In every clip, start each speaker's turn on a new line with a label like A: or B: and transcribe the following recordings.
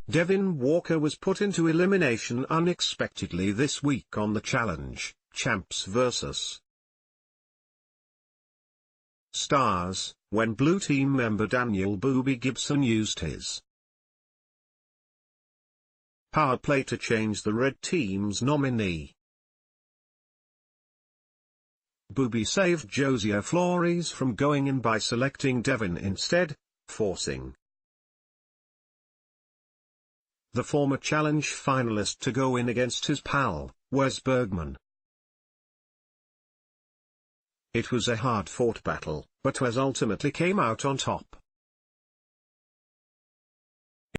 A: Devin Walker was put into elimination unexpectedly this week on the challenge, Champs vs. Stars, when Blue Team member Daniel "Booby" Gibson used his power play to change the Red Team's nominee. Booby saved Josiah Flores from going in by selecting Devin instead, forcing the former challenge finalist to go in against his pal, Wes Bergman. It was a hard-fought battle, but Wes ultimately came out on top.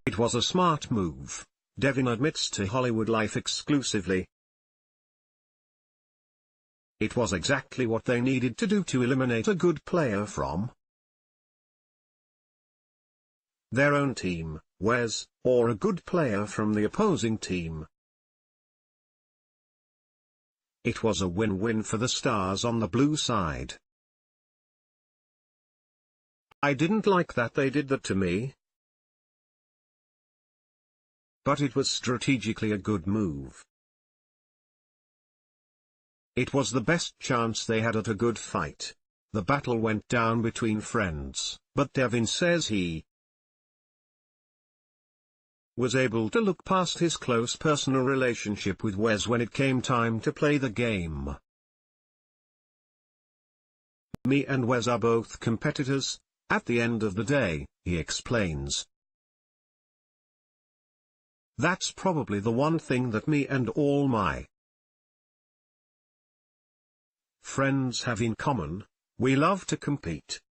A: It was a smart move, Devin admits to Hollywood Life exclusively. It was exactly what they needed to do to eliminate a good player from their own team, Wes, or a good player from the opposing team. It was a win-win for the stars on the blue side. I didn't like that they did that to me, but it was strategically a good move. It was the best chance they had at a good fight. The battle went down between friends, but Devin says he was able to look past his close personal relationship with Wes when it came time to play the game. Me and Wes are both competitors, at the end of the day, he explains. That's probably the one thing that me and all my friends have in common: we love to compete.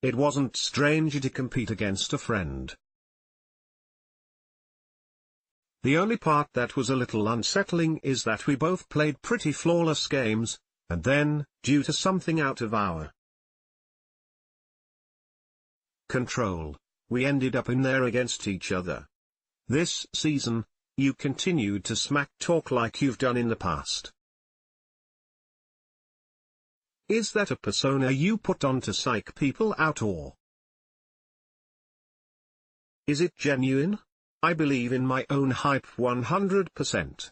A: It wasn't strange to compete against a friend. The only part that was a little unsettling is that we both played pretty flawless games, and then, due to something out of our control, we ended up in there against each other. This season, you continued to smack talk like you've done in the past. Is that a persona you put on to psych people out, or is it genuine? I believe in my own hype 100%.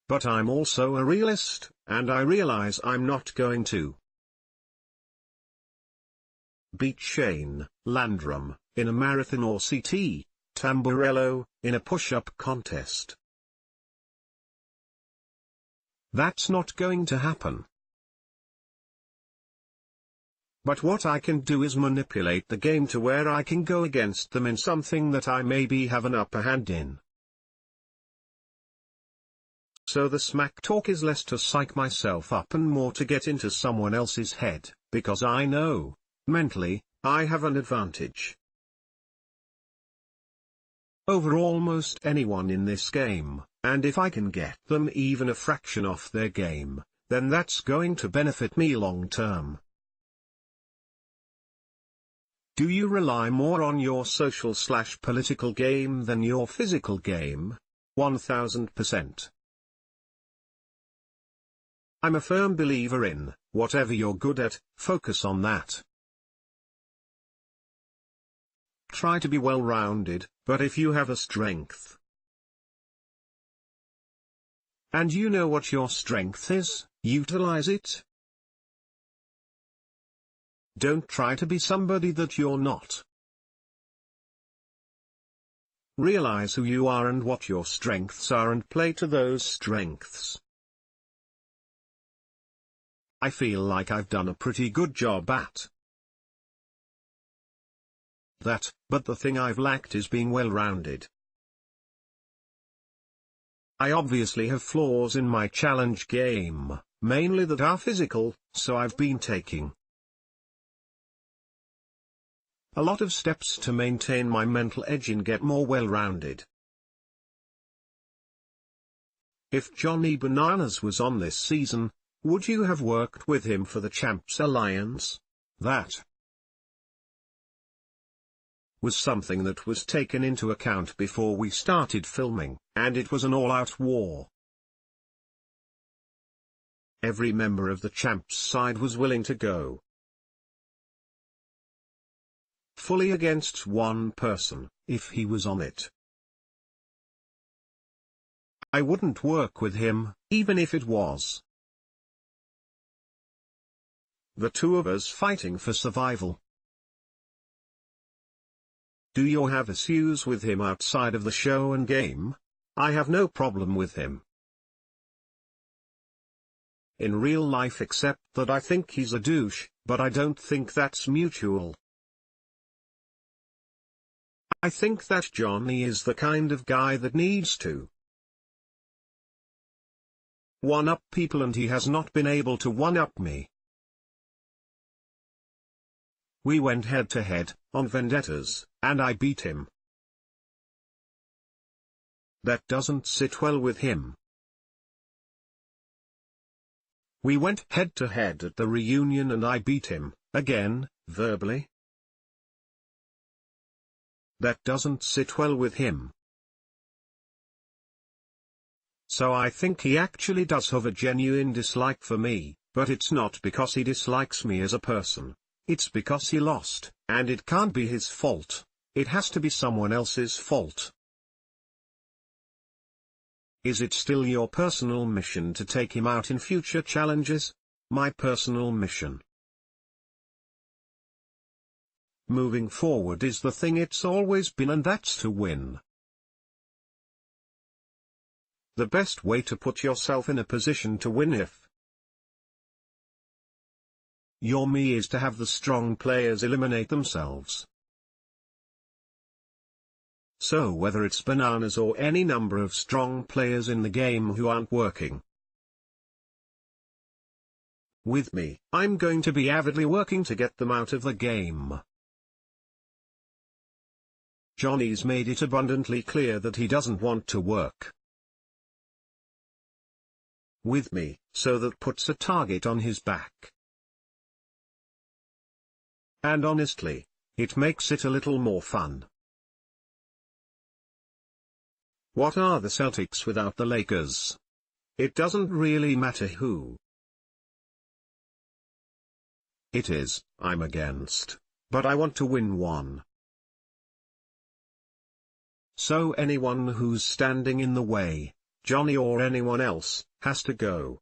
A: But I'm also a realist, and I realize I'm not going to beat Shane Landrum in a marathon or CT Tamburello in a push-up contest. That's not going to happen. But what I can do is manipulate the game to where I can go against them in something that I maybe have an upper hand in. So the smack talk is less to psych myself up and more to get into someone else's head, because I know, mentally, I have an advantage over almost anyone in this game, and if I can get them even a fraction off their game, then that's going to benefit me long term. Do you rely more on your social/political game than your physical game? 1000%. I'm a firm believer in, whatever you're good at, focus on that. Try to be well-rounded, but if you have a strength, and you know what your strength is, utilize it. Don't try to be somebody that you're not. Realize who you are and what your strengths are and play to those strengths. I feel like I've done a pretty good job at that, but the thing I've lacked is being well-rounded. I obviously have flaws in my challenge game, mainly that are physical, so I've been taking a lot of steps to maintain my mental edge and get more well-rounded. If Johnny Bananas was on this season, would you have worked with him for the Champs Alliance? That was something that was taken into account before we started filming, and it was an all-out war. Every member of the Champs side was willing to go fully against one person, if he was on it. I wouldn't work with him, even if it was the two of us fighting for survival. Do you have issues with him outside of the show and game? I have no problem with him in real life, except that I think he's a douche, but I don't think that's mutual. I think that Johnny is the kind of guy that needs to one-up people, and he has not been able to one-up me. We went head-to-head, on vendettas, and I beat him. That doesn't sit well with him. We went head-to-head at the reunion and I beat him, again, verbally. That doesn't sit well with him. So I think he actually does have a genuine dislike for me, but it's not because he dislikes me as a person. It's because he lost, and it can't be his fault. It has to be someone else's fault. Is it still your personal mission to take him out in future challenges? My personal mission moving forward is the thing it's always been, and that's to win. The best way to put yourself in a position to win if you're me is to have the strong players eliminate themselves. So whether it's bananas or any number of strong players in the game who aren't working with me, I'm going to be avidly working to get them out of the game. Johnny's made it abundantly clear that he doesn't want to work with me, so that puts a target on his back. And honestly, it makes it a little more fun. What are the Celtics without the Lakers? It doesn't really matter who it is, I'm against, but I want to win one. So anyone who's standing in the way, Johnny or anyone else, has to go.